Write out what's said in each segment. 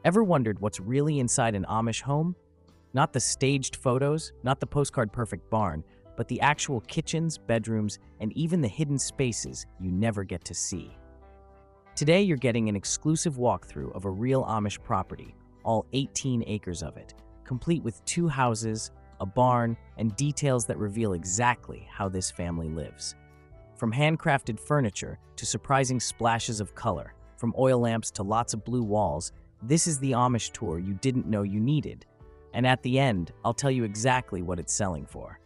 Ever wondered what's really inside an Amish home? Not the staged photos, not the postcard perfect barn, but the actual kitchens, bedrooms, and even the hidden spaces you never get to see. Today, you're getting an exclusive walkthrough of a real Amish property, all 18 acres of it, complete with 2 houses, a barn, and details that reveal exactly how this family lives. From handcrafted furniture to surprising splashes of color, from oil lamps to lots of blue walls, this is the Amish tour you didn't know you needed. And at the end, I'll tell you exactly what it's selling for.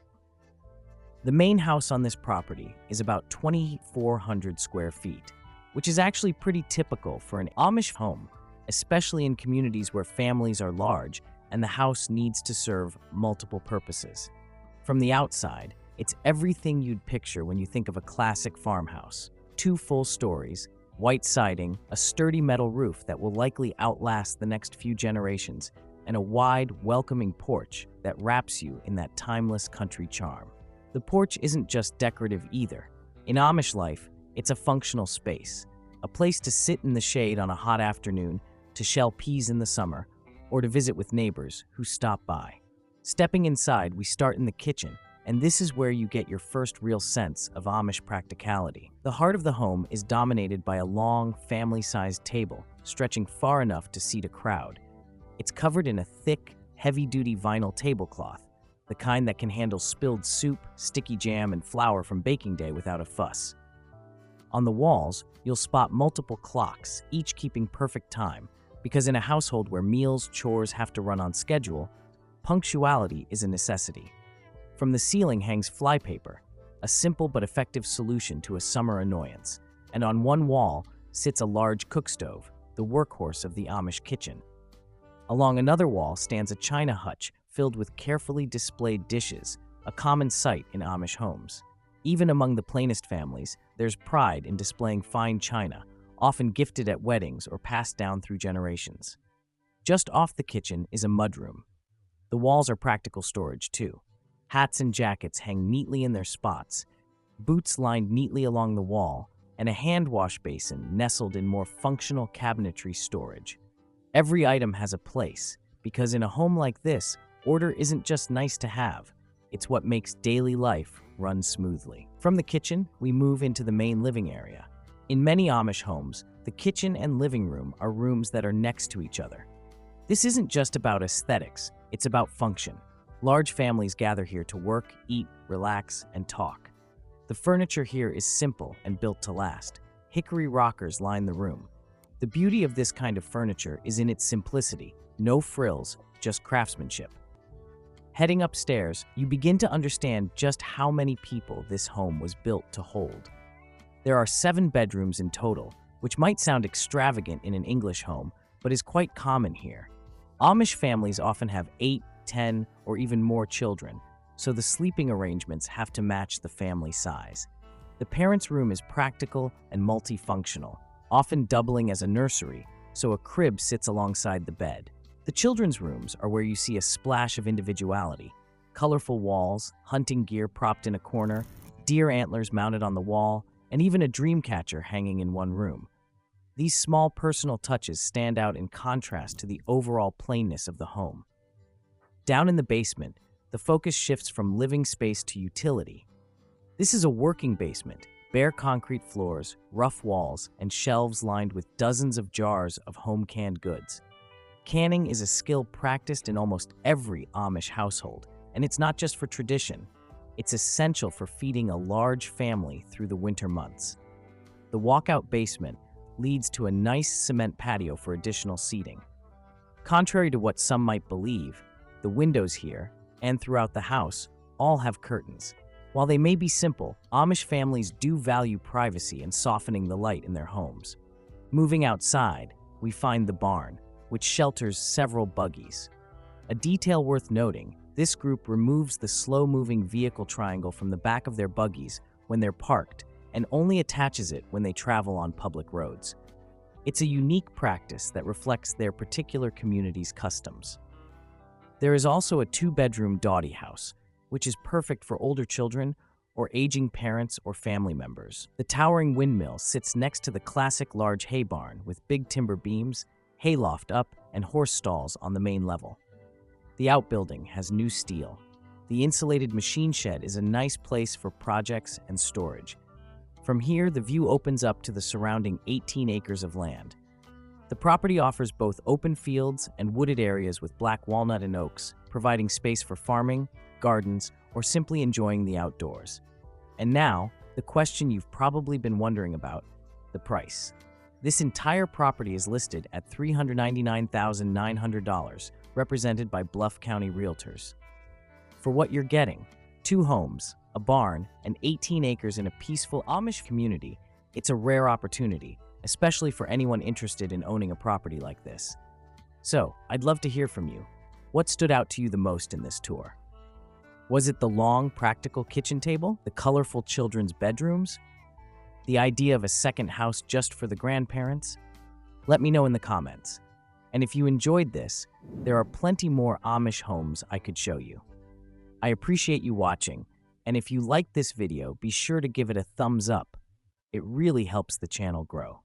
The main house on this property is about 2,400 square feet, which is actually pretty typical for an Amish home, especially in communities where families are large and the house needs to serve multiple purposes. From the outside, it's everything you'd picture when you think of a classic farmhouse. 2 full stories, white siding, a sturdy metal roof that will likely outlast the next few generations, and a wide, welcoming porch that wraps you in that timeless country charm. The porch isn't just decorative either. In Amish life, it's a functional space, a place to sit in the shade on a hot afternoon, to shell peas in the summer, or to visit with neighbors who stop by. Stepping inside, we start in the kitchen, and this is where you get your first real sense of Amish practicality. The heart of the home is dominated by a long, family-sized table, stretching far enough to seat a crowd. It's covered in a thick, heavy-duty vinyl tablecloth, the kind that can handle spilled soup, sticky jam, and flour from baking day without a fuss. On the walls, you'll spot multiple clocks, each keeping perfect time, because in a household where meals, chores have to run on schedule, punctuality is a necessity. From the ceiling hangs flypaper, a simple but effective solution to a summer annoyance, and on one wall sits a large cook stove, the workhorse of the Amish kitchen. Along another wall stands a china hutch filled with carefully displayed dishes, a common sight in Amish homes. Even among the plainest families, there's pride in displaying fine china, often gifted at weddings or passed down through generations. Just off the kitchen is a mudroom. The walls are practical storage, too. Hats and jackets hang neatly in their spots, boots lined neatly along the wall, and a hand wash basin nestled in more functional cabinetry storage. Every item has a place, because in a home like this, order isn't just nice to have, it's what makes daily life run smoothly. From the kitchen, we move into the main living area. In many Amish homes, the kitchen and living room are rooms that are next to each other. This isn't just about aesthetics, it's about function. Large families gather here to work, eat, relax, and talk. The furniture here is simple and built to last. Hickory rockers line the room. The beauty of this kind of furniture is in its simplicity, no frills, just craftsmanship. Heading upstairs, you begin to understand just how many people this home was built to hold. There are 7 bedrooms in total, which might sound extravagant in an English home, but is quite common here. Amish families often have 8, 10, or even more children, so the sleeping arrangements have to match the family size. The parents' room is practical and multifunctional, often doubling as a nursery, so a crib sits alongside the bed. The children's rooms are where you see a splash of individuality. Colorful walls, hunting gear propped in a corner, deer antlers mounted on the wall, and even a dream catcher hanging in one room. These small personal touches stand out in contrast to the overall plainness of the home. Down in the basement, the focus shifts from living space to utility. This is a working basement, bare concrete floors, rough walls, and shelves lined with dozens of jars of home-canned goods. Canning is a skill practiced in almost every Amish household, and it's not just for tradition. It's essential for feeding a large family through the winter months. The walkout basement leads to a nice cement patio for additional seating. Contrary to what some might believe, the windows here, and throughout the house, all have curtains. While they may be simple, Amish families do value privacy and softening the light in their homes. Moving outside, we find the barn, which shelters several buggies. A detail worth noting, this group removes the slow-moving vehicle triangle from the back of their buggies when they're parked and only attaches it when they travel on public roads. It's a unique practice that reflects their particular community's customs. There is also a 2-bedroom dowdy house, which is perfect for older children or aging parents or family members. The towering windmill sits next to the classic large hay barn with big timber beams, hayloft up, and horse stalls on the main level. The outbuilding has new steel. The insulated machine shed is a nice place for projects and storage. From here, the view opens up to the surrounding 18 acres of land. The property offers both open fields and wooded areas with black walnut and oaks, providing space for farming, gardens, or simply enjoying the outdoors. And now, the question you've probably been wondering about, the price. This entire property is listed at $399,900, represented by Bluff County Realtors. For what you're getting, 2 homes, a barn, and 18 acres in a peaceful Amish community, it's a rare opportunity, especially for anyone interested in owning a property like this. So, I'd love to hear from you. What stood out to you the most in this tour? Was it the long, practical kitchen table, the colorful children's bedrooms, the idea of a second house just for the grandparents? Let me know in the comments. And if you enjoyed this, there are plenty more Amish homes I could show you. I appreciate you watching, and if you liked this video, be sure to give it a thumbs up. It really helps the channel grow.